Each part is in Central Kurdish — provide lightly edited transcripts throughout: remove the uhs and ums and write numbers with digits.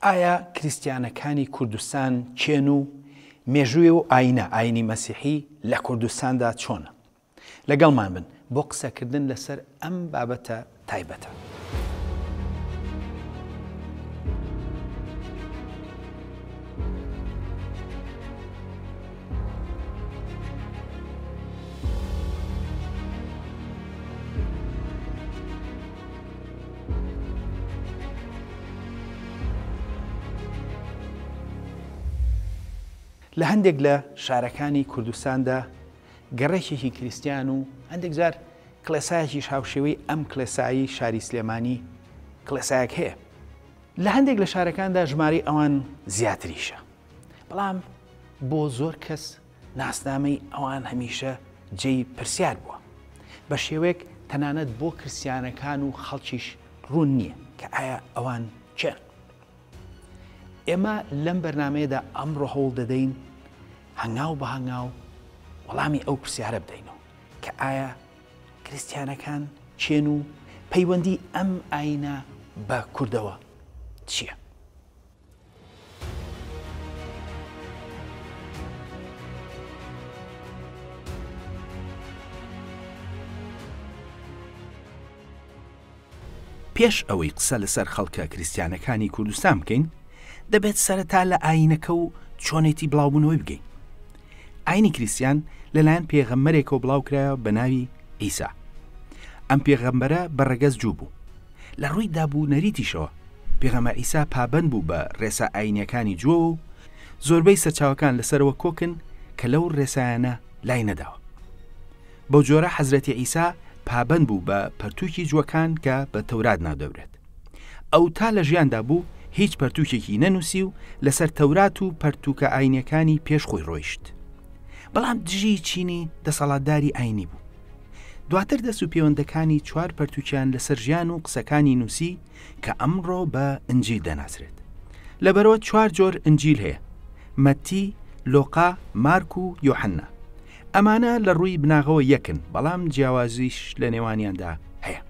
ئایا کریسیانەکانی کوردستان چێن و مێژووی و ئاینی مەسیحی لە کوردستاندا چۆنە؟ لەگەڵمان بن بۆ قسەکردن لەسەر ئەم بابەتە تایبەتە. لە هەندێک لە شارەکانی کوردستاندا گەڕێکێکی کریسیان و هەندێک جار کڵێسایەکی هاوشێوەی ئەم کڵێسایی شاری سلێمانی کڵێسایەک هەیە. لە هەندێک لە شارەکاندا ژماری ئەوان زیاتریشە، بەڵام بۆ زۆر کەس ناسنامەی ئەوان هەمیشە جێی پرسیار بووە، بە شێوەیەک تەنانەت بۆ کریسیانەکان و خەڵکیش ڕوون نییە کە ئایا ئەوان چێن. ئێمە لەم بەرنامەیەدا ئەمڕۆ هەوڵ دەدەین هەنگاو بە هەنگاو وەڵامی ئەو پرسیارە بدەینەوە کە ئایا کریسیانەکان چێن و پەیوەندی ئەم ئاینە بە کوردەوە چییە؟ پێش ئەوەی قسە لەسەر خەڵکە کریسیانەکانی کوردستان بکەین، دەبێت سەرەتا لە ئاینەکە و چۆنێتی بڵاوبوونەوەی بگەین. ئاینی کریسیان لەلایەن پێغەمبەرێکەوە بڵاوکرایەوە بە ناوی ئیسا. ئەم پێغەمبەرە بەڕێگەز جوو بوو. لە ڕووی دابوونەریتیشەوە پێغەمبەر ئیسا پابەند بوو بە ڕێسا ئاینیەکانی جووە و زۆربەی سەرچاوەکان لەسەرەوە کۆکن کە لەو ڕێسایانە لای نەداوە. بەو جۆرە حەزرەتی ئیسا پابەند بوو بە پەرتووکی جووەکان کە بە تەورات ناودەورێت. ئەو تا لە ژیاندا بوو هیچ پەرتووکێکی نەنووسی و لەسەر تەورات و پەرتووکە ئاینیەکانی پێش خۆی ڕۆیشت. بەڵام دژی چینی دەسەڵاتداری ئاینی بوو. دواتر دەست و پەیوەندەکانی چوار پەرتووکیان لەسەر ژیان و قسەکانی نووسی کە ئەمڕۆ بە ئنجیل دەناسرێت. لەبەرەوە چوار جۆر ئنجیل هەیە: مەتی، لۆقا، مارک و یۆحەنا. ئەمانە لە ڕووی بناغەوە یەکن، بەڵام جیاوازیش لە نێوانیاندا هەیە.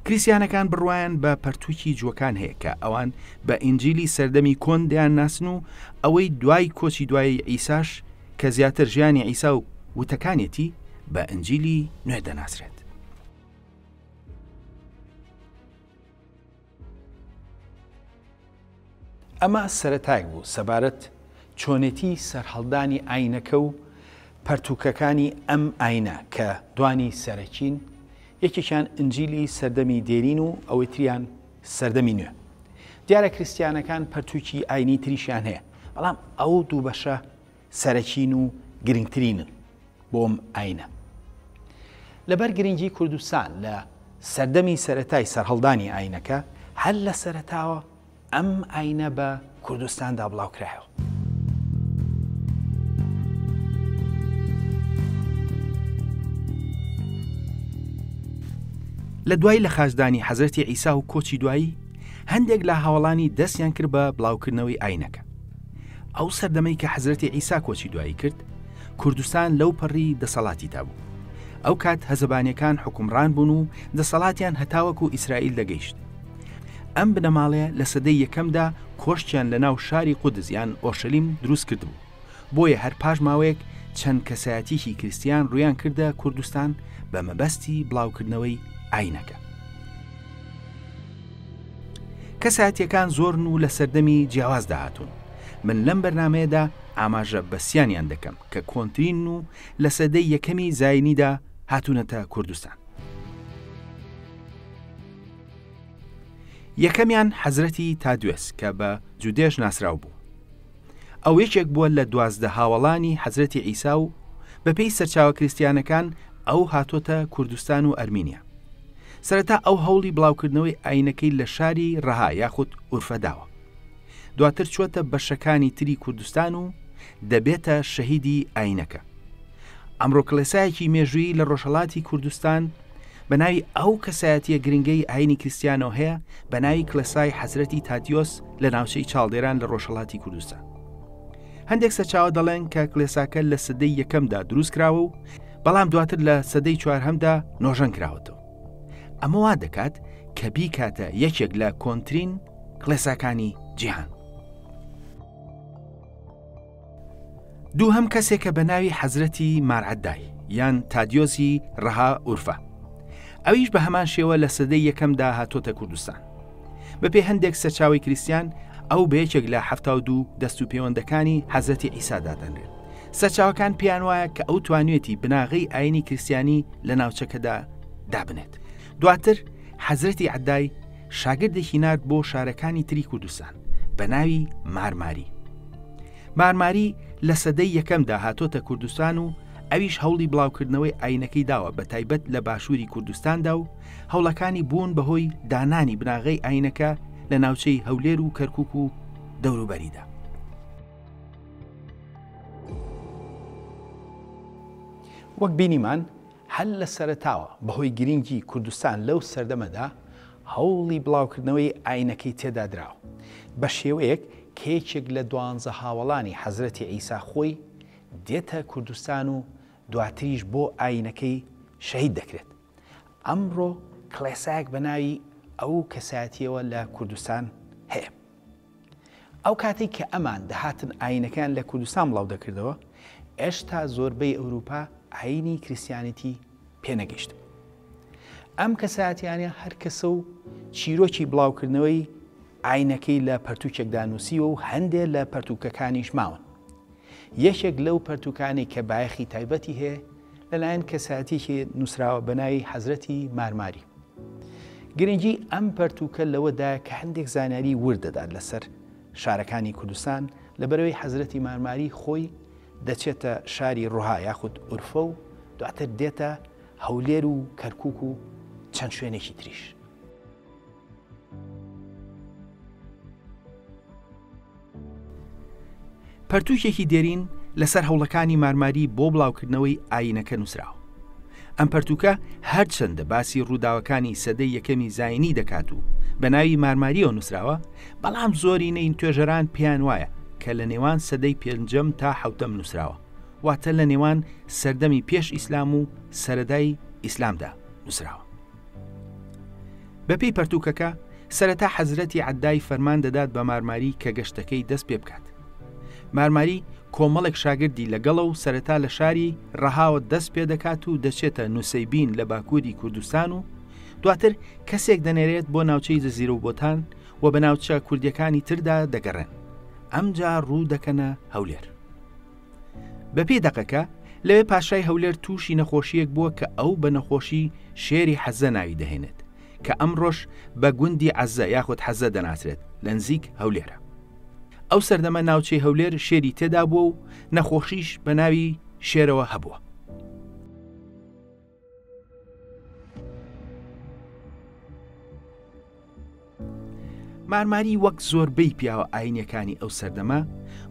کریسیانەکان بڕوایان بە پەرتووکی جووەکان هەیە کە ئەوان بە ئینجیلی سەردەمی کۆن دەیان ناسن و ئەوەی دوای کۆچی دوای ئیساش کە زیاتر ژیانی ئیسا و وتەکانێتی بە ئنجیلی نوێ دەناسرێت. ئەمە سەرەتایەک بوو سەبارەت چۆنێتی سەرهەڵدانی ئاینەکە و پەرتووکەکانی ئەم ئاینە کە دوانی سەرەکین، یەکێکیان ئنجیلی سەردەمی دێرین و ئەوەی تریان سەردەمی نوێ. دیارە کریسیانەکان پەرتووکی ئاینی تریشیان هەیە، بەڵام ئەو دوو بەشە سەرەکین و گرنگترینن بۆم ئاینە. لەبەر گرنگی کوردستان لە سەردەمی سەرەتای سەرهەڵدانی ئاینەکە، هەر لە سەرەتاوە ئەم ئاینە بە کوردستاندا بڵاوکرایەوە. لە دوای لە خاژدانی حەزرەتی ئیسا و کۆچی دوایی، هەندێک لە هاوڵانی دەستیان کرد بە بڵاوکردنەوەی ئاینەکە. ئەو سەردەمەی کە حەزرەتی ئیسا کۆچی دوایی کرد، کوردستان لەو پەڕی دەسەڵاتی تابوو. ئەو کات هەزەبانیەکان حکومڕان بوون و دەسەڵاتیان هەتاوەکو ئیسرائیل دەگەیشت. ئەم بنەماڵەیە لە سەدەی یەکەمدا کۆشتیان لە ناو شاری قودس یان ئۆرشەلیم دروست کردبوو. بۆیە هەر پاش ماوەیەک چەند کەسایەتیکی کریسیان ڕویان کردە کوردستان بە مەبەستی بڵاوکردنەوەی ئاینەکە. کەسایەتیەکان زۆرن و لە سەردەمی جیاوازدا هاتوون. من لەم بەرنامەیەدا ئاماژە بەسییانیان دەکەم کە کۆنترین و لە سەدەی یەکەمی زاینیدا هاتوونەتە کوردستان. یەکەمیان حەزرەتی تادوێس کە بە جودێژ ناسراو بوو. ئەو یەکێک بووە لە 12 هاوڵانی حەزرەتی ئیسا و بەپێی سەرچاوە کریسیانەکان ئەو هاتۆتە کوردستان و ئەرمینیا. سەرەتا ئەو هەوڵی بڵاوکردنەوەی ئاینەکەی لە شاری ڕەها یاخود ئورفەداوە. دواتر چوەتە بەشەکانی تری کوردستان و دەبێتە شەهیدی ئاینەکە. ئەمڕۆ کڵێسایەکی مێژووی لە ڕۆژهەڵاتی کوردستان بە ناوی ئەو کەسایەتیە گرنگەی ئاینی کریسیانەوە هەیە، بە ناوی کڵێسای حەزرەتی تادیۆس لە ناوچەی چاڵدێران لە ڕۆژهەڵاتی کوردستان. هەندێک سەرچاوە دەڵێن کە کڵێساکە لە سەدەی یەکەمدا دروست کراوە و بەڵام دواتر لە سەدەی چوارهەمدا نۆژەن کراوەتەوە. ئەمە وا دەکات کە بیکاتە یەکێک لە کۆنترین کڵێساکانی جیهان. دووهەم کەسێکە بە ناوی حەزرەتی مارعەدای یان تادیۆسی ڕەها ئورفە. ئەویش بە هەمان شێوە لە سەدەی یەکەمدا هاتۆتە کوردستان. بەپێی هەندێک سەرچاوی کریسیان ئەو بە یەکێک لە 72 دەست و پەیوەندەکانی حەزرەتی عیسا دادەنرێت. سەرچاوەکان پێیان وایە کە ئەو توانوێتی بناغەی ئاینی کریسیانی لە ناوچەکەدا دابنێت. دواتر حەزرەتی عەدای شاگردێکی نارد بۆ شارەکانی تری کوردستان بە ناوی مارماری. مارماری لە سەدەی یەکەمدا هاتۆتە کوردستان و ئەویش هەوڵی بڵاوکردنەوەی ئاینەکەی داوە بە تایبەت لە باشووری کوردستاندا و هەوڵەکانی بوون بەهۆی دانانی بناغەی ئاینەکە لە ناوچەی هەولێر و کەرکووک و دەوروبەریدا. وەک بینیمان هەل لە سەرەتاوە بەهۆی گرنگی کوردستان لەو سەردەمەدا هەوڵی بڵاوکردنەوەی ئاینەکەی تێدا دراوە بە شێوەیەک کێچێک لە 12 هاوڵانی حەزرەتی عیسا خۆی دێتە کوردستان و دواتریش بۆ ئاینەکەی شەهید دەکرێت. ئەمڕۆ کڵێسایەک بە ناوی ئەو کەسایەتیەوە لە کوردستان هەیە. ئەو کاتێک کە ئەمان دەهاتن ئاینەکان لە کوردستان بڵاو دەکردەوە، ئێشتا زۆربەی ئەوروپا ئاینی کریسیانیتی پێنەگەیشت. ئەم کەسایەتیانە هەر کەسە و چیرۆکی بڵاوکردنەوەی ئاینەکەی لە پەرتووکێکدا نووسیوە و هەندێک لە پەرتووکەکانیش ماون. یەکێک لەو پەرتووکانی کە بایەخی تایبەتی هەیە لەلایەن کەسایەتێکی نووسراوە بە ناوی حەزرەتی مارماری. گرنگی ئەم پەرتووکە لەوەدا کە هەندێک زانیاری وردەدات لەسەر شارەکانی کوردستان لەبەرەوەی حەزرەتی مارماری خۆی دەچێتە شاری ڕۆها یاخود ئورفە و دواتر دێتە هەولێر و کەرکووک و چەند شوێنێکی تریش. پەرتووکێکی دێرین لەسەر هەوڵەکانی مارماری بۆ بڵاوکردنەوەی ئاینەکە نووسراوە. ئەم پەرتووکە هەرچەندە باسی ڕووداوەکانی سەدەی یەکەمی زاینی دەکات و بە ناوی مارماریەوە نووسراوە، بەڵام زۆرینەی توێژەران پێیان وایە کە لە نێوان سەدەی پێنجەم تا حەوتەم نووسراوە، واتە لە نێوان سەردەمی پێش ئیسلام و سەرەدای ئیسلامدا نووسراوە. بەپێی پەرتووکەکە سەرەتا حەزرەتی عەدای فەرمان دەدات بە مارماری کە گەشتەکەی دەست پێ بکات. مارماری کۆمەڵێک شاگردی لەگەڵە و سەرەتا لە شاری ڕەهاوە دەست پێ دەکات و دەچێتە نووسەیبین لە باکووری کوردستان و دواتر کەسێک دەنێرێت بۆ ناوچەی جەزیرە و بۆتان و بە ناوچە کوردیەکانی تردا دەگەڕێن. ئەمجا ڕوو دەکەنە هەولێر. بەپێی دەقەکە لەوێ پاشای هەولێر تووشی نەخۆشیەک بووە کە ئەو بە نەخۆشی شێری حەزە ناوی دەهێنێت کە ئەمڕۆژ بە گوندی عەزە یاخود حەزە دەناسرێت لە نزیک هەولێرە. ئەو سەردەمە ناوچەی هەولێر شێری تێدا بووە و نەخۆشیش بە ناوی شێرەوە هەبووە. مارماری وەک زۆربەی پیاوە ئاینەکانی ئەو سەردەمە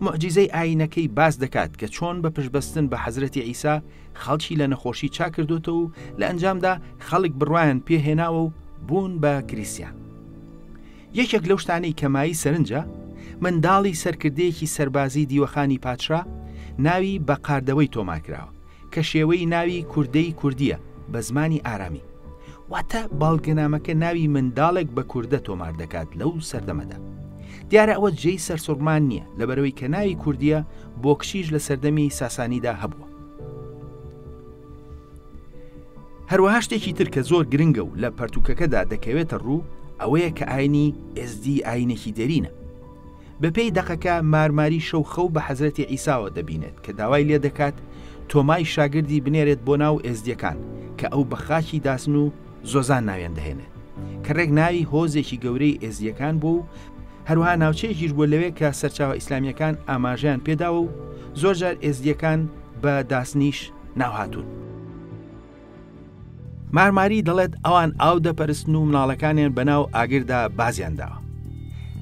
موعجیزەی ئاینەکەی باس دەکات کە چۆن بە پشتبەستن بە حەزرەتی عیسا خەڵکی لە نەخۆشی چاکردوتەوە و لە ئەنجامدا خەڵک بڕوایان پێهێناوە و بوون بە کریسیان. یەکێک لەو شتانەی کەمایی سەرنجە منداڵی سەرکردەیەکی سەربازی دیوەخانی پادشا ناوی بە قاردەوەی تۆمارکراوە کە شێوەی ناوی کوردەی کوردیە بە زمانی ئارامی، واتە باڵگەنامەکە ناوی منداڵێک بە کوردە تۆمار دەکات لەو سەردەمەدا. دیارە ئەوە جێی سەرسوڕمان نییە لەبەرەوەی کە ناوی کوردیە بۆ کشیش لە سەردەمی ساسانیدا هەبووە. هەروەها شتێکی تر کە زۆر گرنگە و لە پەرتووکەکەدا دەکەوێتە ڕوو ئەوەیە کە ئاینی ئێزدی ئاینێکی دەرینە. بەپێی دەقەکە مارماری شەو خەو بە حەزرەتی عیساوە دەبینێت کە داوای لێ دەکات تۆمای شاگردی بنێرێت بۆ ناو ئێزدیەکان کە ئەو بە خاکی داسن و زۆزان ناویان دەهێنێت کە ڕێک ناوی هۆزێکی گەورەی ئێزدیەکان بوو و هەروەها ناوچەیەکیش بووە لەوێ کە سەرچاوە ئیسلامیەکان ئاماژیان پێداوە و زۆرجار ئێزدیەکان بە داسنیش ناوهاتوون. مارماری دەڵێت ئەوان ئاو دەپەرستن و مناڵەکانیان بەناو ئاگردا بازیان داوە.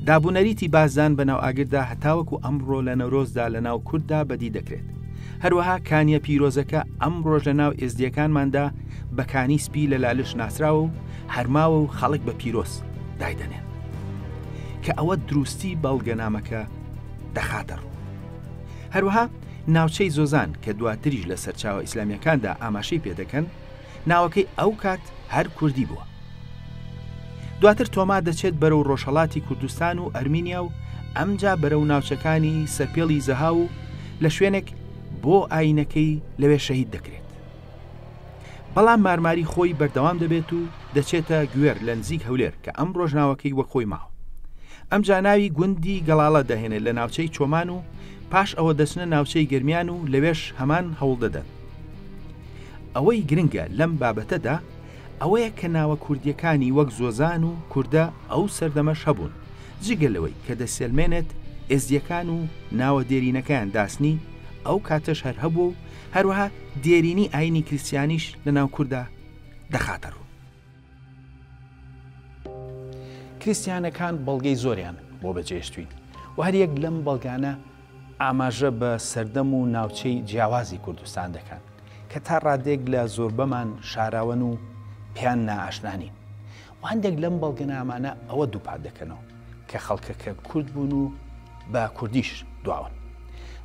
دابوونەریتی بازدان بەناو ئاگردا هەتاوەکو ئەمڕۆ لە نەورۆزدا لە ناو کورددا بەدی دەکرێت. هەروەها کانیە پیرۆزەکە ئەم ڕۆژ لە ناو ئێزدیەکانماندا بە کانی سپی لە لالش ناسراوە و هەرماوە و خەڵک بە پیرۆز دایدەنێن کە ئەوە دروستی بەڵگەنامەکە دەخاتە ڕوو. هەروەها ناوچەی زۆزان کە دواتریش لە سەرچاوە ئیسلامیەکاندا ئاماشەی پێدەکەن ناوەکەی ئەو کات هەر کوردی بووە. دواتر تۆما دەچێت بەرەو ڕۆژهەڵاتی کوردستان و ئەرمینیا و ئەمجا بەرەو ناوچەکانی سەرپێڵی زەها و لە شوێنێک بۆ ئاینەکەی لەوێ شەهید دەکرێت. بەڵام مارماری خۆی بەردەوام دەبێت و دەچێتە گوێر لە نزیک هەولێر کە ئەم ڕۆژناوەکەی وەک خۆی ماوە. ئەمجا ناوی گوندی گەڵاڵە دەهێنێت لە ناوچەی چۆمان و پاش ئەوە دەچنە ناوچەی گرمیان و لەوێش هەمان هەوڵ دەدەن. ئەوەی گرنگە لەم بابەتەدا ئەوەیە کە ناوە کوردیەکانی وەک زۆزان و کووردە ئەو سەردەمەش هەبوون، جگەلەوەی کە دەسێلمێنێت ئێزدیەکان و ناوە دێرینەکەیان داسنی ئەو کاتەش هەر هەبوو و هەروەها دێرینی ئاینی کریسیانیش لە ناو کووردا دەخاتە ڕوو. کریسیانەکان بەڵگەی زۆریان بۆ بەجێشتوین و هەر یەک لەم بەڵگانە ئاماژە بە سەردەم و ناوچەی جیاوازی کوردستان دەکەن کە تا ڕادێک لە زۆربەمان شاراون و پیان نائاشنانین و هەندێک لەم بەڵگەنامانە ئەوە دووپات دەکەنەوە کە خەڵکەکە کورد بوون و بە کوردیش دواون.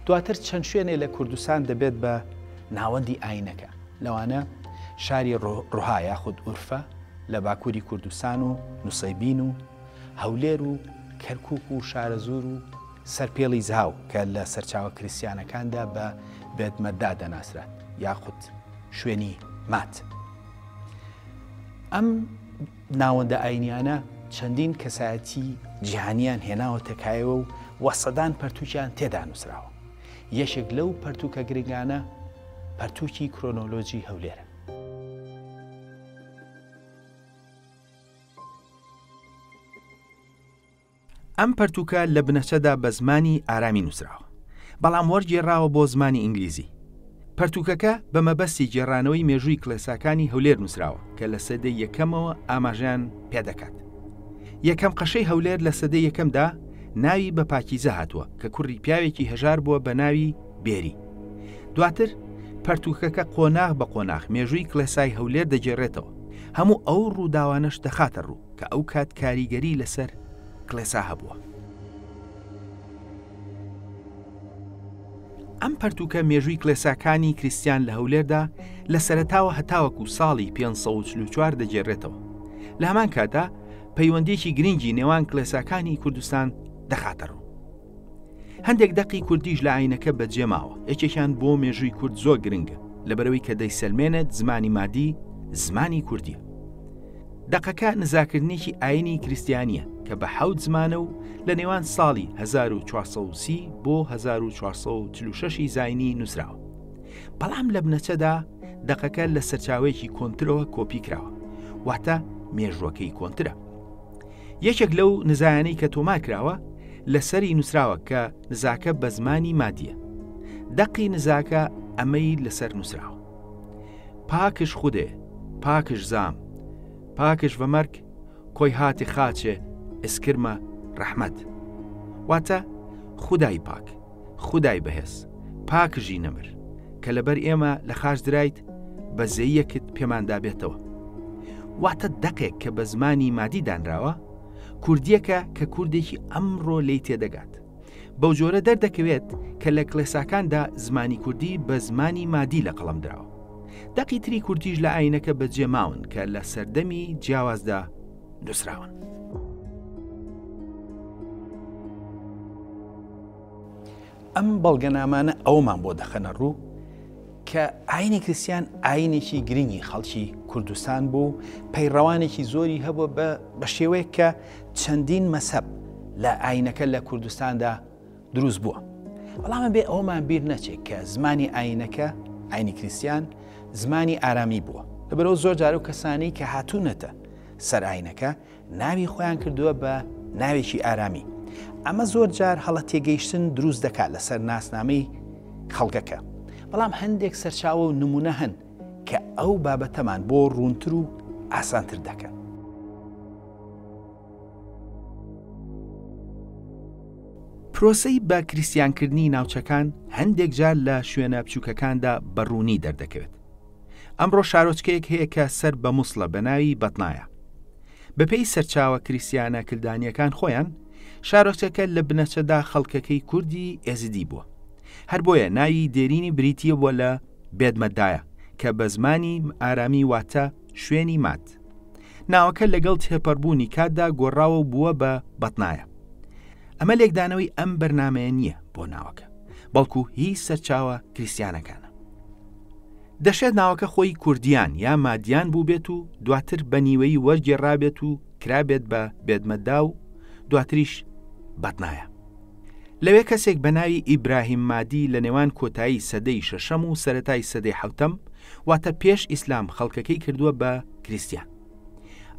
دواتر چەند شوێنێ لە کوردستان دەبێت بە ناوەندی ئاینەکە، لەوانە شاری ڕوها یاخود ئورفە لە باکووری کوردستان و نووسەیبین و هەولێر و کەرکووک و شارەزور و سەرپێڵی زاو کە لە سەرچاوە کریسیانەکاندا بە بێدمەتدا دەناسرات یاخود شوێنی مات. ئەم ناوەندە ئاینیانە چەندین کەسایەتی جیهانیان هێناوە تەکایەوە و وەسەدان پەرتووکیان تێدا نووسراوە. یەشێک لەو پەرتووکە گرنگانە پەرتووکی کرۆنۆلۆجی هەولێرە. ئەم پەرتووکە لە بنەچەدا بە زمانی ئارامی نووسراوە، بەڵام وەرگێڕاوە بۆ زمانی ئینگلیزی. پەرتووکەکە بە مەبەستی گێڕانەوەی مێژووی کلێساکانی هەولێر نووسراوە کە لە سەدەی یەکەمەوە ئاماژیان پێدەکات. یەکەم قەشەی هەولێر لە سەدەی یەکەمدا ناوی بە پاکیزە هاتووە کە کوڕی پیاوێکی هەژار بووە بە ناوی بێری. دواتر پەرتووکەکە قۆناغ بە قۆناغ مێژووی کلێسای هەولێر دەگێڕێتەوە. هەموو ئەو ڕووداوانش دەخاتە ڕوو کە ئەو کات کاریگەری لەسەر کلێسا هەبووە. ئەم پەرتووکە مێژووی کلێساکانی کریسیان لە هەولێردا لە سەرەتاوە هەتاوەکو ساڵی 544 دەگێڕێتەوە. لە هەمان کاتا پەیوەندێکی گرنگی نێوان کلێساکانی کوردستان دەخاتە ڕوو. هەندێک دەقی کوردیش لە ئاینەکە بەجێماوە، یەکێکیان بۆ مێژووی کورد زۆر گرنگە لەبەرەوەی کە دەیسەلمێنێت زمانی مادی زمانی کوردیە. دەقەکە نزاکردنێکی ئاینی کریسیانیە کە بە 7 زمانە و لە نێوان ساڵی 1430 بۆ 1446 زاینی نووسراوە. بەڵام لە بنەچەدا دەقەکە لە سەرچاوەیەکی کۆنترەوە کۆپی کراوە، واتە مێژوەکەی کۆنترە. یەکێک لەو نزایانەی کە تۆمار کراوە لەسەری نووسراوە کە نزاکە بە زمانی مادیە. دەقی نزاکە ئەمەی لەسەر نووسراوە: پاکش خودێ، پاکش زام، پاکش بە مەرگ، کۆی هاتی خاچێ، ئسکرمە ڕەحمەت. واتە خودای پاک، خودای بەهێز، پاکژی نەمر کە لەبەر ئێمە لە خاش درایت بە زەییەکت پێماندا بێتەوە. واتە دەقێک کە بە زمانی مادی دانراوە کوردیەکە کە کوردێکی ئەمڕۆ لی تێدەگات. بەو جۆرە دەردەکەوێت کە لە کلێساکاندا زمانی کوردی بە زمانی مادی لە قەڵەم دراوە. دەقی تری کوردیش لە ئاینەکە بەجێماون کە لە سەردەمی جیاوازدا نووسراون. ئەم بەڵگەنامانە ئەومان بۆ دەخەنە ڕوو کە ئاینی کریسیان ئاینێکی گرنگی خەڵکی کوردستان بوو، پەیڕەوانێکی زۆری هەبووە بە شێوەیە کە چەندین مەسەب لە ئاینەکە لە کوردستاندا دروست بووە. بەڵام بێ ئەومان بیر نەچێت کە زمانی ئاینەکە، ئاینی کریسیان، زمانی ئارامی بووە. لەبەرەوە زۆر جار و کەسانی کە هاتوونەتە سەر ئاینەکە ناوی خۆیان کردووە بە ناوێکی ئارامی. ئەمە زۆر جار هەڵە تێگەیشتن دروست دەکات لەسەر ناسنامەی خەڵکەکە. بەڵام هەندێک سەرچاوە و نمونە هەن کە ئەو بابەتەمان بۆ ڕوونتر و ئاسانتر دەکەن. پرۆسەی بە کریسیانکردنی ناوچەکان هەندێک جار لە شوێنە بچووکەکاندا بەڕوونی دەردەکەوێت. ئەمڕۆ شارۆچکەیەک هەیە کە سەر بە مووسڵە بە ناوی بەتنایە. بەپێی سەرچاوە کریسیانە کلدانیەکان خۆیان، شارۆچکەکە لە بنەچەدا خەڵکەکەی کوردی ئێزیدی بووە. هەر بۆیە ناوی دێرینی بریتیە بووە لە بێدمەتدایە کە بە زمانی ئارامی واتە شوێنی مات. ناوەکە لەگەڵ تێپەڕبوونی کاتدا گۆڕاوە و بووە بە بەتنایە. ئەمە لێکدانەوەی ئەم بەرنامەیە نییە بۆ ناوەکە، بەڵکو هیچ سەرچاوە کریسیانەکانە. دەشێت ناوەکە خۆی کوردیان یا مادیان بوو بێت و دواتر بە نیوەی وەرگێڕابێت و کرابێت بە بێدمەدا و دواتریش بەتنایە. لەوێ کەسێک بە ناوی ئیبراهیم مادی لە نێوان کۆتایی سەدەی شەشەم و سەرەتای سەدەی حەوتەم واتە پێش ئیسلام خەڵکەکەی کردووە بە کریسیان.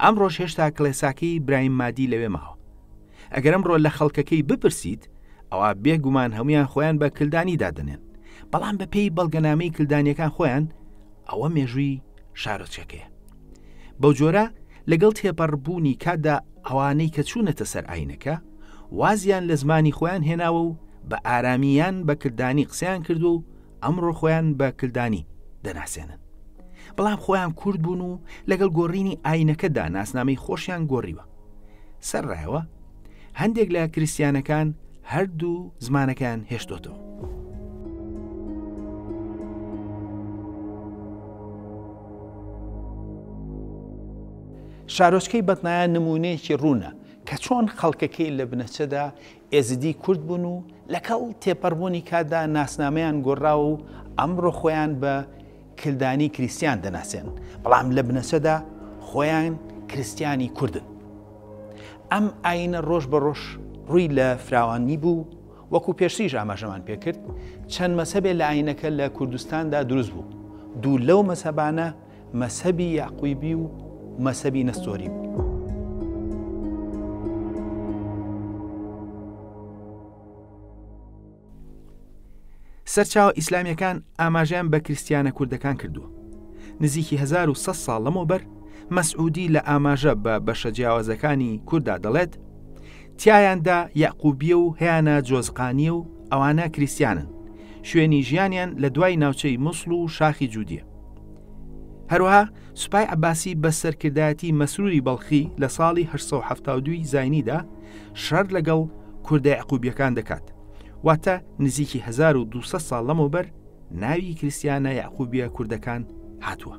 ئەمڕۆژ هێشتا کڵێساکەی ئیبراهیم مادی لەوێ ماوە. ئەگەر ئەمڕۆ لە خەڵکەکەی بپرسیت ئەوە بێگومان هەمویان خۆیان بە کلدانی دادنێن، بەڵام بە پێی بەڵگەنامەی کلدانیەکان خۆیان ئەوە مێژووی شارۆچەکەیە. بەو جۆرە لەگەڵ تێپەڕبوونی کاتدا ئەوانەی کە چوونەتە سەر ئاینەکە وازیان لە زمانی خۆیان هێناوە و بە ئارامیان بە کلدانی قسەیان کردو و ئەمڕۆ خۆیان بە کلدانی دەناسێنن. بەڵام خۆیان کورد بوون و لەگەڵ گۆڕینی ئاینەکەدا ناسنامەی خۆشیان گۆڕیوە. سەرڕایەوە هەندێک لە کریسیانەکان هەردوو زمانەکان هێشتۆتەوە. شارۆچکەی بەتنایە نمونەیەکی ڕوونە کە چۆن خەڵکەکەی لە بنەچەدا ئێزدی کورد بوون و لەگەڵ تێپەڕبوونی کاتدا ناسنامەیان گۆڕاوە و ئەمڕۆ خۆیان بە کلدانی کریسیان دەناسێن، بەڵام لە بنەچەدا خۆیان کریسیانی کوردن. ئەم ئاینە ڕۆژ بە ڕۆژ ڕووی لە فراوانی بوو، وەکو پێشتریش ئاماژەمان پێکرد چەند مەسەبێ لە ئاینەکە لە کوردستاندا دروست بوو. دوو لەو مەسەبانە مەسەبی یاعقوبی و مەسەبی نەستۆری بوو. سەرچاوە ئیسلامیەکان ئاماژیان بە کریسیانە کوردەکان کردووە. نزیکی 1100 ساڵ لەمەوبەر مەسعودی لە ئاماژە بە بەشە جیاوازەکانی کووردا دەڵێت تیایاندا یاعقوبیە و هەیانە جۆزقانیە و ئەوانە کریسیانن، شوێنی ژیانیان لە دوای ناوچەی موسڵ و شاخی جوودیە. هەروەها سوپای عەباسی بە سەرکردایەتی مەسروری بەڵخی لە ساڵی 872 زاینیدا شەڕ لەگەڵ کوردە یاعقوبیەکان دەکات، واتە نزیکی 1200 ساڵ لەمەوبەر ناوی کریسیانە یاعقوبیە کوردەکان هاتووە.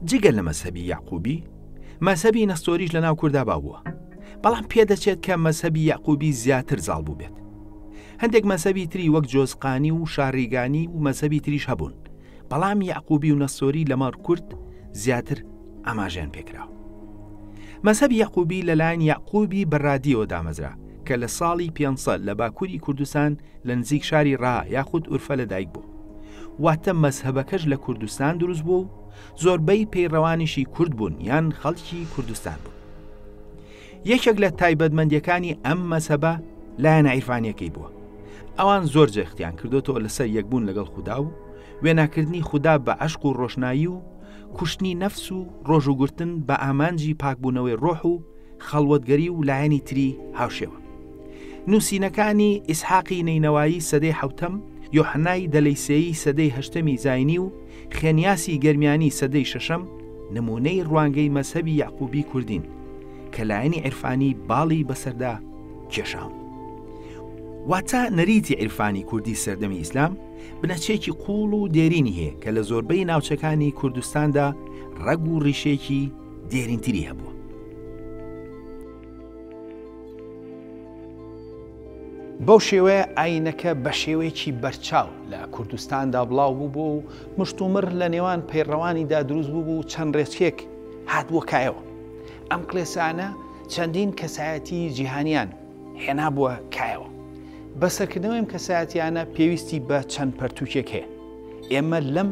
جگە لە مەسەبی یاعقوبی مەسەبی نەستۆریش لە ناو کووردا باووە، بەڵام پێدەچێت کە مەسەبی یاعقوبی زیاتر زاڵ بوو بێت. هەندێک مەسەبی تری وەک جۆزقانی و شاڕیگانی و مەسەبی تریش هەبوون، بەڵام یاعقوبی و نەستۆری لەمەڕ کورد زیاتر ئاماژیان پێکراوە. مەسەبی یاعقوبی لەلایەن یاعقوبی بەڕادیەوە دامەزرا کە لە ساڵی 500 لە باکووری کوردستان لە نزیک شاری ڕا یاخود ئورفە لەدایک بوو، واتە مەزهەبەکەش لە کوردستان دروست بوو و زۆربەی پەیڕەوانیشی کورد بوون یان خەڵکی کوردستان بوون. یەکێک لە تایبەتمەندیەکانی ئەم مەسەبە لایەنە عیرفانیەکەی بووە. ئەوان زۆر جێختیان کردوتەوە لەسەر یەکبوون لەگەڵ خودا و وێناکردنی خودا بە عەشق و ڕۆشنایی و کوشتنی نەفس و ڕۆژوگرتن بە ئامانجی پاکبوونەوەی ڕۆح و خەڵوەتگەری و لایەنی تری هاوشێوە. نووسینەکانی ئیسحاقی نەینەوایی سەدەی حەوتەم، یۆحنای دەلەیسێیی سەدەی هەشتەمی زاینی و خێنیاسی گەرمیانی سەدەی شەشەم نمونەی ڕوانگەی مەسەبی یاعقوبی کوردین کە لایەنی عیرفانی باڵی بەسەردا کێشاون. واتە نەریتی عیرفانی کوردی سەردەمی ئیسلام بنەچێکی قوڵ و دێرینی هەیە کە لە زۆربەی ناوچەکانی کوردستاندا ڕەگ و ڕیشێکی دێرینتری هەبووە. بەو شێوەیە ئاینەکە بە شێوەیەکی بەرچاو لە کوردستاندا بڵاو بوو بوو و مشتومڕ لە نێوان پەیڕەوانیدا دروست بوو بوو چەند ڕێچکێک هاتووە کایەوە. ئەم کڵێسانە چەندین کەسایەتی جیهانیان هێنا بووە کایەوە. بەسەرکردنەوەی ئەم کەسایەتیانە پێویستی بە چەند پەرتووکێک هەیە. ئێمە لەم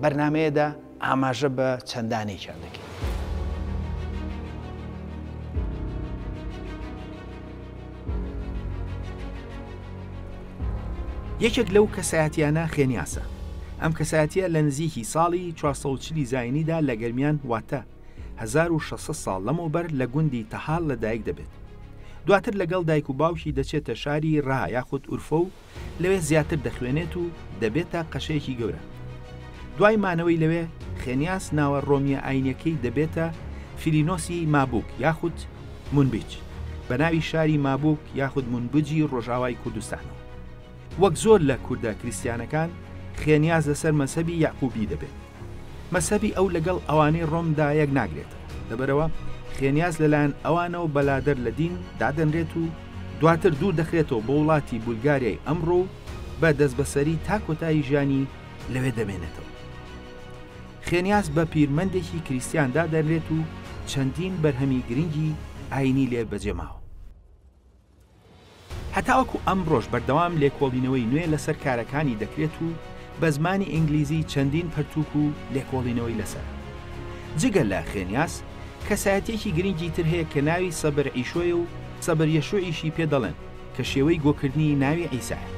بەرنامەیەدا ئاماژە بە چەندانێکیان دەکەین. یەکێک لەو کەسایەتیانە خێنیاسە. ئەم کەسایەتیە لە نزیکی ساڵی 440 زاینیدا لە گەرمیان واتە 1600 ساڵ لەمەوبەر لە گوندی تەحاڵ لەدایک دەبێت. دواتر لەگەڵ دایک و باوکی دەچێتە شاری ڕا یاخود ئورفە و لەوێ زیاتر دەخوێنێت و دەبێتە قەشەیەکی گەورە. دوای مانەوەی لەوێ خێنیاس ناوە ڕۆمیە ئاینەکەی دەبێتە فیلینۆسی مابوک یاخود مونبیج بە ناوی شاری مابوک یاخود مونبجی ڕۆژاوای کوردستانەوە. وەک زۆر لە کوردە کریسیانەکان خێنیاز لەسەر مەسەبی یاعقوبی دەبێت. مەسەبی ئەو لەگەڵ ئەوانەی ڕۆمدا یەک ناگرێتەوە، لەبەرەوە خێنیاز لەلایەن ئەوانەوە بەلادەر لە دین دادەنرێت و دواتر دوور دەخرێتەوە بۆ وڵاتی بولگاریای ئەمڕۆ بە دەست بەسەری تا کۆتایی ژیانی لەوێ دەمێنێتەوە. خێنیاز بە پیرمەندێکی کریسیان دادەنرێت و چەندین بەرهەمی گرنگی ئاینی لێ بەجێماوە. هەتاوەکو ئەمڕۆژ بەردەوام لێکۆڵینەوەی نوێ لەسەر کارەکانی دەکرێت و بە زمانی ئینگلیزی چەندین پەرتووک و لێکۆڵینەوەی لەسەر. جگە لە خێنیاز کەسایەتێکی گرنگی تر هەیە کە ناوی سەبر عیشۆیە و سەبر یەشوعیشی پێدەڵێن کە شێوەی گۆکردنی ناوی عیسایە.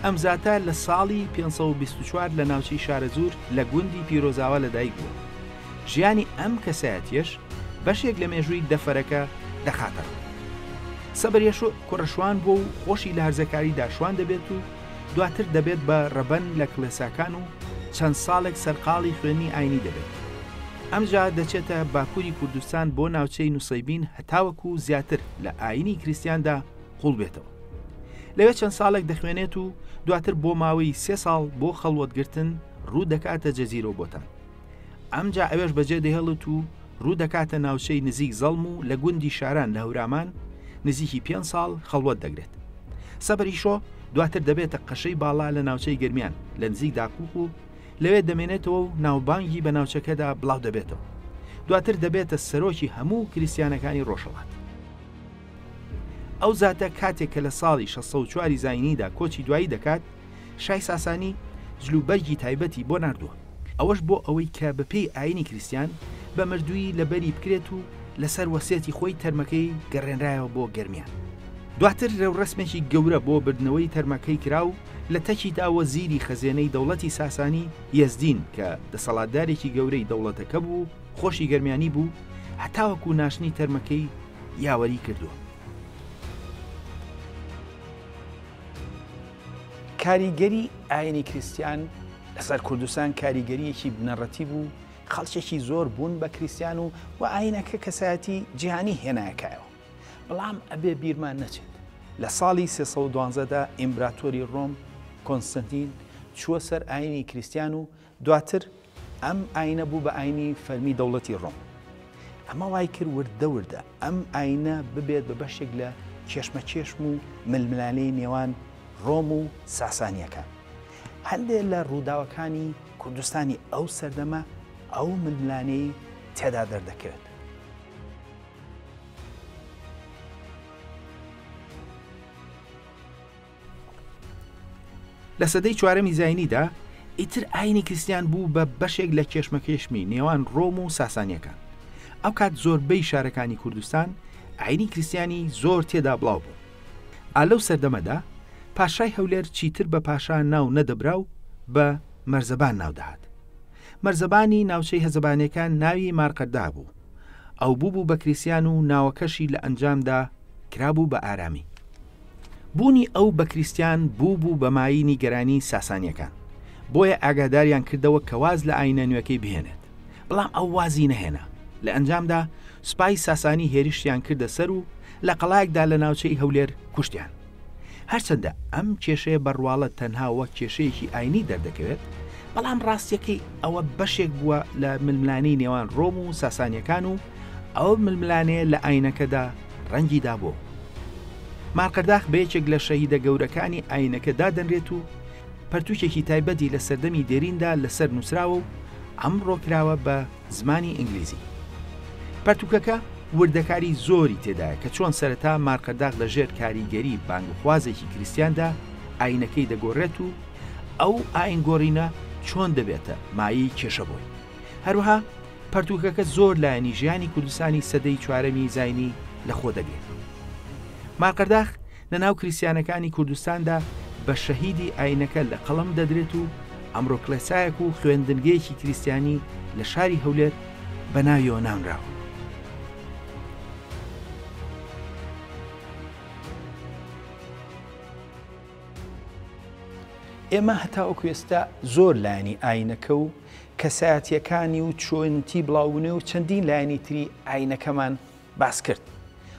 ئەم زاتە لە ساڵی 524 لە ناوچەی شارەزور لە گوندی پیرۆزاوە لەدایک بووە. ژیانی ئەم کەسایەتیەش بەشێک لە مێژووی دەفەرەکە دەخاتەوە. سەبر یەشوع کوڕەشوان بووە و خۆشی لە هەرزەکاری داشوان دەبێت و دواتر دەبێت بە ڕەبەن لە کڵێساکان و چەند ساڵێک سەرقاڵی خوێنی ئاینی دەبێت. ئەمجا دەچێتە باکووری کوردستان بۆ ناوچەی نووسەیبین هەتاوەکو زیاتر لە ئاینی کریسیاندا قوڵ بێتەوە. لەوێ چەند ساڵێک دەخوێنێت و دواتر بۆ ماوەی 3 ساڵ بۆ خەڵوەتگرتن ڕوو دەکاتە جەزیرە و بۆتان. ئەمجا ئەوێش بەجێ دەهێڵێت و ڕوو دەکاتە ناوچەی نزیک زەڵم و لە گوندی شاران لە هەورامان نزیکی 5 ساڵ خەڵوەت دەگرێت. سەبر ئیشۆ دواتر دەبێتە قەشەی باڵا لە ناوچەی گرمیان لە نزیک داکووک و لەوێ دەمێنێتەوە و ناوبانگی بە ناوچەکەدا بڵاو دەبێتەوە. دواتر دەبێتە سەرۆکی هەموو کریسیانەکانی ڕۆژهەڵات. ئەو زاتە کاتێک کە لە ساڵی 604 زاینیدا کۆچی دوایی دەکات، شای ساسانی جلوبەرگی تایبەتی بۆ ناردووە. ئەوەش بۆ ئەوەی کە بەپێی ئاینی کریسیان بە مردووی لەبەری بکرێت و لەسەر وەسێتی خۆی تەرمەکەی گەڕێنرایەوە بۆ گەرمیان. دواتر ڕێوڕسمێکی گەورە بۆ بردنەوەی تەرمەکەی کرا و لە تەکیدا وەزیری خەزێنەی دەوڵەتی ساسانی یەزدین کە دەسەڵاتدارێکی گەورەی دەوڵەتەکە بوو خۆشی گەرمیانی بوو هەتاوەکو ناشنی تەرمەکەی یاوەری کردووە. کاریگەری ئاینی کریسیان لەسەر کوردستان کاریگەریەکی بنەڕەتی بوو، خەڵکێکی زۆر بوون بە کریسیان و ئاینەکە کەسایەتی جیهانی هێنایەکایەوە. بەڵام ئەبێ بیرمان نەچێت لە ساڵی 312دا ئیمبراتۆری ڕۆم کۆنستانتین چووە سەر ئاینی کریسیان و دواتر ئەم ئاینە بوو بە ئاینی فەرمی دەوڵەتی ڕۆم. ئەمە وای کرد وردە وردە ئەم ئاینە ببێت بە بەشێک لە کێشمەکێشم و ململانەی نێوان ڕۆم و ساسانیەکان. هەندێک لە ڕووداوەکانی کوردستانی ئەو سەردەمە ئەو ململانەی تێدا دەردەکەوێت. لە سەدەی 4 زاینیدا ئیتر ئاینی کریسیان بوو بە بەشێک لە کێشمەکێشمی نێوان ڕۆم و ساسانیەکان. ئەو کات زۆربەی شارەکانی کوردستان ئاینی کریسیانی زۆر تێدا بڵاو بوو. ئالەو سەردەمەدا پاشای هەولێر چیتر بە پاشا ناو نەدەبرا و بە مەرزەبان ناو دەهات. مەرزەبانی ناوچەی هەزەبانیەکان ناوی مارقەردا بوو. ئەو بوو بە کریسیان و ناوەکەشی لە ئەنجامدا کرابوو بە ئارامی. بوونی ئەو بە کریسیان بوو بە مایی نیگەرانی ساسانیەکان، بۆیە ئاگاداریان کردەوە کە واز لە ئاینە نوێەکەی بهێنێت. بەڵام ئەو وازی نەهێنا. لە ئەنجامدا سوپای ساسانی هێرشیان کردە سەر و لە قەڵایەکدا لە ناوچەی هەولێر کوشتیان. هەرچەندە ئەم کێشەیە بەڕواڵەت تەنها وەک کێشەیەکی ئاینی دەردەکەوێت، بەڵام ڕاستیەکەی ئەوە بەشێک بووە لە ململانەی نێوان ڕۆم و ساسانیەکان و ئەو ململانەیە لە ئاینەکەدا ڕەنگی دابوو. مارقەرداخ بەیەکێک لە شەهیدە گەورەکانی ئاینەکە دادەنرێت و پەرتووکێکی تایبەتی لە سەردەمی دێریندا لەسەر نووسراوە و ئەمڕۆ کراوە بە زمانی ئینگلیزی. پەرتووکەکە وردەکاری زۆری تێدایە کە چۆن سەرەتا مارقەرداخ لە ژێر کاریگەری بانگخوازێکی کریسیاندا ئاینەکەی دەگۆڕێت و ئەو ئاینگۆڕینە چۆن دەبێتە مایی کێشەبۆی. هەروەها پەرتووکەکە زۆر لایەنی ژیانی کوردستانی سەدەی 4 زاینی لەخۆ دەگرێت. مارقەرداخ لە ناو کریسیانەکانی کوردستاندا بە شەهیدی ئاینەکە لە قەڵەم دەدرێت و ئەمڕۆ کلێسایەک و خوێندنگەیەکی کریسیانی لە شاری هەولێر بە ناویەوە نامراوە. ئێمە هەتاوەکو ئێستا زۆر لایەنی ئاینەکە و کەسایەتیەکانی و چۆنتی بڵاوبوونێ و چەندین لایەنی تری ئاینەکەمان باس کرد.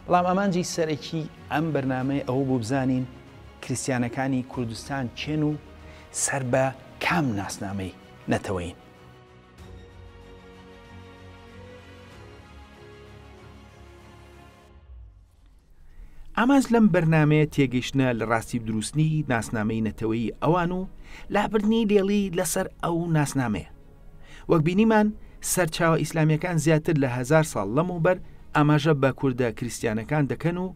بەڵام ئامانجی سەرەکی ئەم بەرنامەی ئەوە بۆ بزانین کریسیانەکانی کوردستان چێن و سەر بە کام ناسنامەی نەتەوەین. ئاماژ لەم بەرنامەیە تێگەیشتنە لە ڕاستی دروستنی ناسنامەی نەتەوەیی ئەوان و لابردنی لێڵی لەسەر ئەو ناسنامەیە. وەک بینیمان سەرچاوە ئیسلامیەکان زیاتر لە 1000 ساڵ لەمەوبەر ئاماژە بە کوردە کریسیانەکان دەکەن و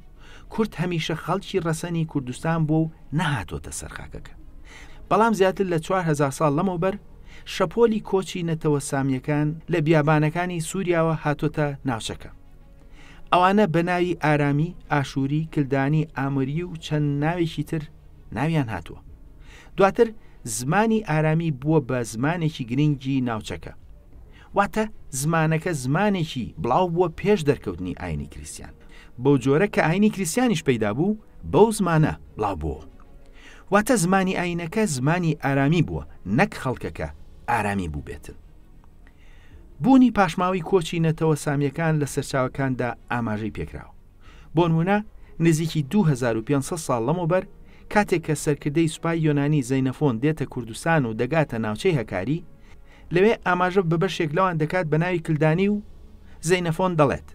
کورد هەمیشە خەڵکی ڕەسەنی کوردستان بوو و نەهاتۆتە سەرخاکەکە. بەڵام زیاتر لە 4000 ساڵ لەمەوبەر شەپۆلی کۆچی نەتەوە سامیەکان لە بیابانەکانی سووریاوە هاتۆتە ناوچەکە. ئەوانە بە ناوی ئارامی، ئاشووری، کلدانی، ئامری و چەند ناوێکی تر ناویان هاتووە. دواتر زمانی ئارامی بووە بە زمانێکی گرنگی ناوچەکە. واتە زمانەکە زمانێکی بڵاو بووە پێش دەرکەوتنی ئاینی کریسیان. بەو جۆرە کە ئاینی کریسیانیش پەیدا بوو بەو زمانە بڵاو بووە. واتە زمانی ئاینەکە زمانی ئارامی بووە، نەک خەڵکەکە ئارامی بوو بێتن. بوونی پاشماوی کۆچی نەتەوە سامیەکان لە سەرچاوەکاندا ئاماژەی پێکراوە. بۆ نمونە نزیکی 2500 ساڵ لەمەوبەر کاتێک کە سەرکردەی سوپای یۆنانی زەینەفۆن دێتە کوردستان و دەگاتە ناوچەی هەکاری، لەوێ ئاماژە بە بەشێک لەوان دەکات بە ناوی کلدانی و زەینەفۆن دەڵێت.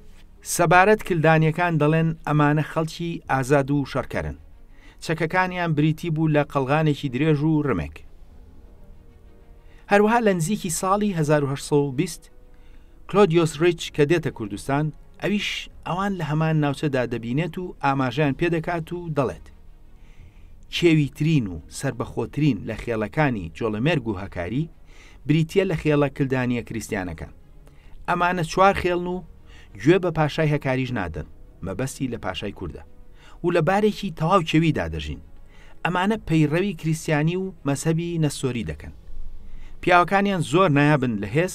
سەبارەت کلدانیەکان دەڵێن ئەمانە خەڵکی ئازاد و شەڕکەرن. چەکەکانیان بریتی بوو لە قەڵغانێکی درێژ و ڕمێک. هەروەها لە نزیکی ساڵی 1820 کلۆدیۆس ڕیچ کە دێتە کوردستان، ئەویش ئەوان لە هەمان ناوچەدا دەبینێت و ئاماژیان پێدەکات و دەڵێت کێویترین و سربەخۆترین لە خێڵەکانی جۆڵەمێرگ و هەکاری بریتە لە خێڵە کلدانیە کریسیانەکان. ئەمانە 4 خێڵن و گوێ بە پاشای هەکاریش نادەن، مەبەستی لە پاشای کووردە و لە بارێکی تەواو کێویدا دەژین. ئەمانە پەیڕەوی کریسیانی و مەسەبی نەسۆری دەکەن. پیاوەکانیان زۆر نایابن لە هێز،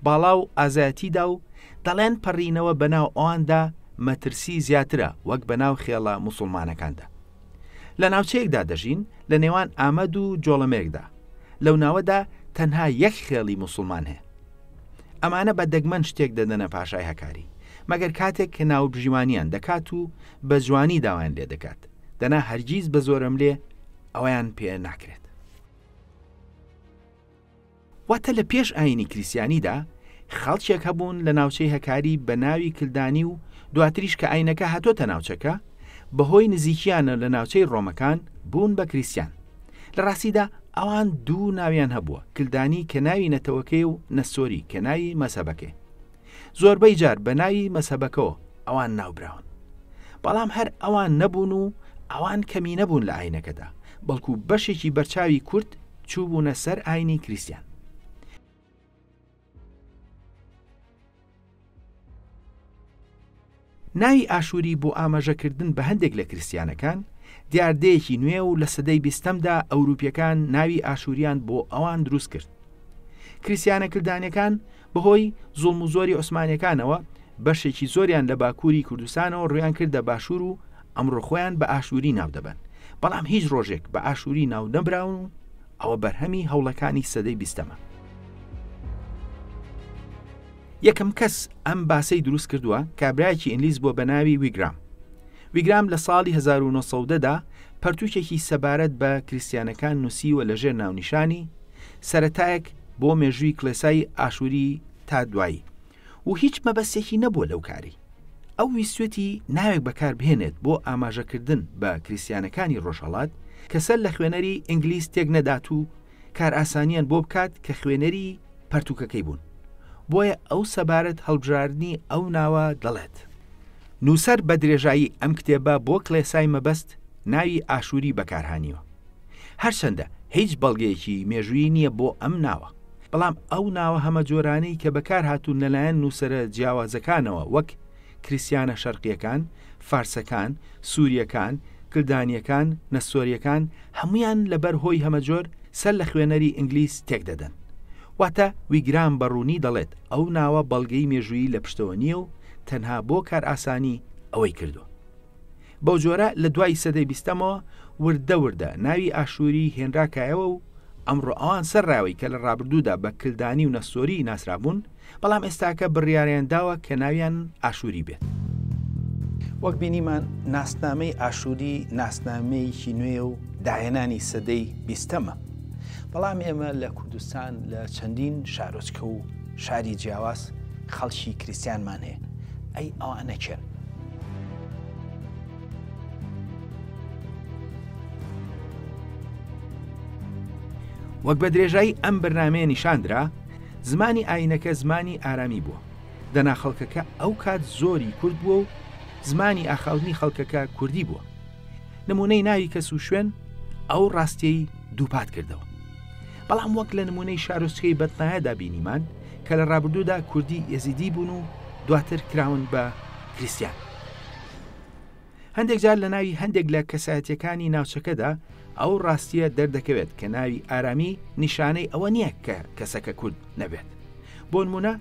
باڵا و ئازایەتیدا و دەڵێن پەڕینەوە بەناو ئەواندا مەترسی زیاترە وەک بەناو خێڵە موسڵمانەکاندا. لە ناوچەیەکدا دەژین لە نێوان ئامەد و جۆڵەمێرگدا. لەو ناوەدا تەنها یەک خێڵی موسڵمان هەیە. ئەمانە بە دەگمەن شتێک دەدەنە پاشای هەکاری، مەگەر کاتێک کە ناو بژیوانیان دەکات و بە جوانی داوایان لێ دەکات، دەنا هەرگیز بە زۆرم لێ ئەویان پێ ناکرێت. واتە لە پێش ئاینی کریسیانیدا خەڵکێک هەبوون لە ناوچەی هەکاری بە ناوی کلدانی و دواتریش کە ئاینەکە هاتۆتە ناوچەکە بەهۆی نزیکیانە لە ناوچەی ڕۆمەکان بوون بە کریسیان. لە ڕاستیدا ئەوان دوو ناویان هەبووە، کلدانی کە ناوی نەتەوەکەی و نەسۆری کە ناوی مەسەبەکەی. زۆربەی جار بە ناوی مەسەبەکەوە ئەوان ناوبراون. بەڵام هەر ئەوان نەبوون و ئەوان کەمی نەبوون لە ئاینەکەدا، بەڵکو بەشێکی بەرچاوی کورد چوو بوونە سەر ئاینی کریسیان. ناوی ئاشووری بۆ ئاماژەکردن بە هەندێک لە کریسیانەکان دیاردەیەکی نوێ و لە سەدەی 20دا ئەوروپیەکان ناوی ئاشووریان بۆ ئەوان دروست کرد. کریسیانە کلدانیەکان بەهۆی زوڵم و زۆری عوسمانیەکانەوە بەشێکی زۆریان لە باکووری کوردستانەوە ڕویان کردە باشوور و ئەمڕۆ خۆیان بە ئاشووری ناو دەبن، بەڵام هیچ ڕۆژێک بە ئاشووری ناو نەبراون و ئەوە بەرهەمی هەوڵەکانی سەدەی 20مە. یەکەم کەس ئەم باسەی دروست کردووە کابرایەکی ئینگلیز بۆ بە ناوی ویگرام. ویگرام لە ساڵی 1910دا پەرتووکێکی سەبارەت بە کریسیانەکان نووسیوە لەژێر ناونیشانی سەرەتایەک بۆ مێژووی کڵێسای ئاشووری تا دوایی و هیچ مەبەستێکی نەبووە لەو کاری. ئەو ویستوێتی ناوێک بەکار بهێنێت بۆ ئاماژەکردن بە کریسیانەکانی ڕۆژهەڵات کە سەر لە خوێنەری ئینگلیز تێک نەدات و کار ئاسانیان بۆ بکات کە خوێنەری پەرتووکەکەی بوون. بۆیە ئەو سەبارەت هەڵبژاردنی ئەو ناوە دەڵێت. نووسەر بە درێژایی ئەم کتێبە بۆ کڵێسای مەبەست ناوی ئاشووری بەکارهانیوە. هەرچەندە هیچ بەڵگەیەکی مێژووی نییە بۆ ئەم ناوە، بەڵام ئەو ناوە هەمە جۆرانەی کە بەکار هاتوون لەلایەن نووسەرە جیاوازەکانەوە وەک کریسیانە شەرقیەکان، فارسەکان، سووریەکان، کلدانیەکان، نەسۆریەکان هەمویان لەبەر هۆی هەمە جۆر سەر لە خوێنەری ئینگلیز تێک دەدەن. واتە ویگرام بەڕوونی دەڵێت ئەو ناوە بەڵگەی مێژووی لە پشتەوە نییە و تەنها بۆ کار ئاسانی ئەوەی کردو. بەو جۆرە لە دوای سەدەی 20مەوە وردە ناوی ئاشووری هێنراکایەوە و ئەمڕۆ ئەوان سەرڕاوی کە لە ڕابردوودا بە کلدانی و نەسۆری ناسرابوون، بەڵام ئێستاکە بڕیاریان داوە کە ناویان ئاشووری بێت. وەک بینیمان ناسنامەی ئاشووری ناسنامەیەکی نوێ و داهێنانی سەدەی 20مە. بەڵام ئێمە لە کوردستان لە چەندین شارۆچکە و شاری جیاواز خەڵکی کریسیانمان هەیە. ئەی ئەوانە کێن؟ وەک بە درێژایی ئەم بەرنامەیە نیشاندرا زمانی ئاینەکە زمانی ئارامی بووە. دەنا خەڵکەکە ئەو کات زۆری کورد بووە و زمانی ئاخاوتنی خەڵکەکە کوردی بووە. نمونەی ناوی کەس و شوێن ئەو ڕاستیەی دووپات کردەوە. بەڵام وەک لە نمونەی شارۆچکەی بەتنایەدا بینیمان کە لە ڕابردوودا کوردی یەزیدی بوون و دواتر کراون بە کریستیان. هەندێک جار لە ناوی هەندێک لە کەسایەتیەکانی ناوچەکەدا ئەو ڕاستیە دەردەکەوێت کە ناوی ئارامی نیشانەی ئەوە نییە کە کەسەکە کورد نەبێت. بۆ نمونە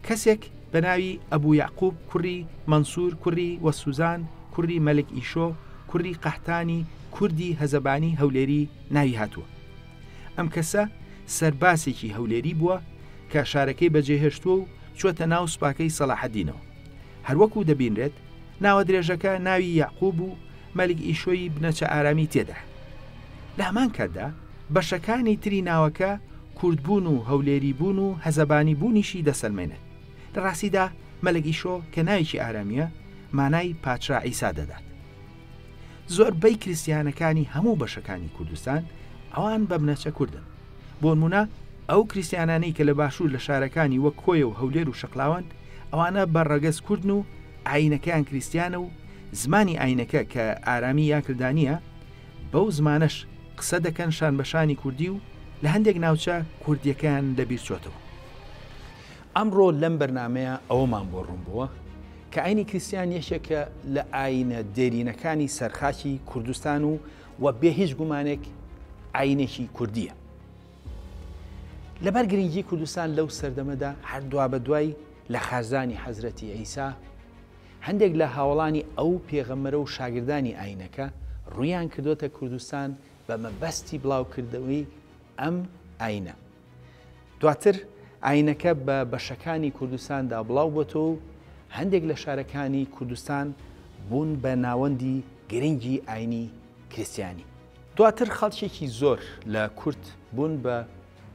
کەسێک بە ناوی ئەبوو یعقوب کوڕی مەنسوور کوڕی وەسوزان کوڕی مەلک ئیشۆ کوڕی قەحتانی کوردی هەزەبانی هەولێری ناوی هاتووە. ئەم کەسە سەرباسێکی هەولێری بووە کە شارەکەی بەجێهێشتووە و چۆتە ناو سوپاکەی سەلاحەدینەوە. هەروەکو دەبینرێت ناوە درێژەکە ناوی یعقوب و مەلک ئیشۆی بنەچە ئارامی تێدا. لە هەمان کاتدا بەشەکانی تری ناوەکە کوردبوون و هەولێری بوون و هەزەبانی بوونیشی دەسەلمێنێت. لە ڕاستیدا مەلک ئیشۆ کە ناویکی ئارامیە مانای پادشا عیسا دەدات. زۆربەی کریستیانەکانی هەموو بەشەکانی کوردستان ئەوان بە بنەچە کوردن. بۆ نمونە ئەو کریستیانانەی کە لە باشوور لە شارەکانی وەک کۆیە و هەولێر و شەقلاوان ئەوانە بەڕەگەز کوردن و ئاینەکەیان کریستیانە و زمانی ئاینەکە کە ئارامی یا کردانیە بەو زمانەش قسە دەکەن شان بەشانی کوردی و لە هەندێک ناوچە کوردیەکەیان لەبیر چۆتەوە. ئەمڕۆ لەم بەرنمەیە ئەوەمان بۆ ڕوون بووە کە ئاینی کریستیان یەکێکە لە ئاینە دێرینەکانی سەرخاکی کوردستان و بێ هیچ گومانێک ئاینێکی کوردیە. لەبەر گرنگی کوردستان لەو سەردەمەدا هەردووا بە دوای لە خازانی حەزرەتی عیسا هەندێک لە هاوڵانی ئەو پێغەمبەرە و شاگردانی ئاینەکە ڕوویان کردوتە کوردستان بە مەبەستی بڵاوکردنەوەی ئەم ئاینە. دواتر ئاینەکە بە بەشەکانی کوردستاندا بڵاو بۆتەوە و هەندێک لە شارەکانی کوردستان بوون بە ناوەندی گرنگی ئاینی کریستیانی. دواتر خەڵکێکی زۆر لە کورد بوون بە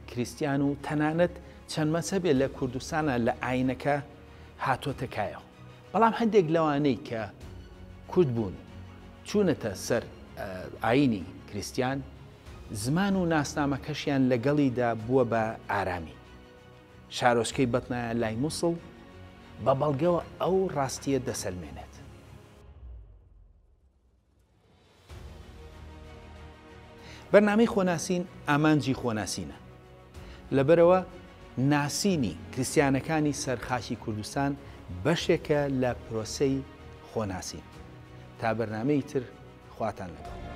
کریستیان و تەنانەت چەند مەسەبێ لە کوردستانە لە ئاینەکە هاتۆتەکایەوە. بەڵام هەندێک لەوانەی کە کورد بوون چوونەتە سەر ئاینی کریستیان زمان و ناسنامەکەشیان لەگەڵیدا بووە بە ئارامی. شارۆچکەی بەتنایە لای مووسڵ بە بەڵگەوە ئەو ڕاستیە دەسەلمێنێت. بەرنامەی خۆناسین ئامانجی خۆناسینە. لەبەرەوە ناسینی کریستیانەکانی سەرخاکی کوردستان بەشێکە لە پرۆسەی خۆناسین. تا بەرنامەی تر خواتان لەگەڵ.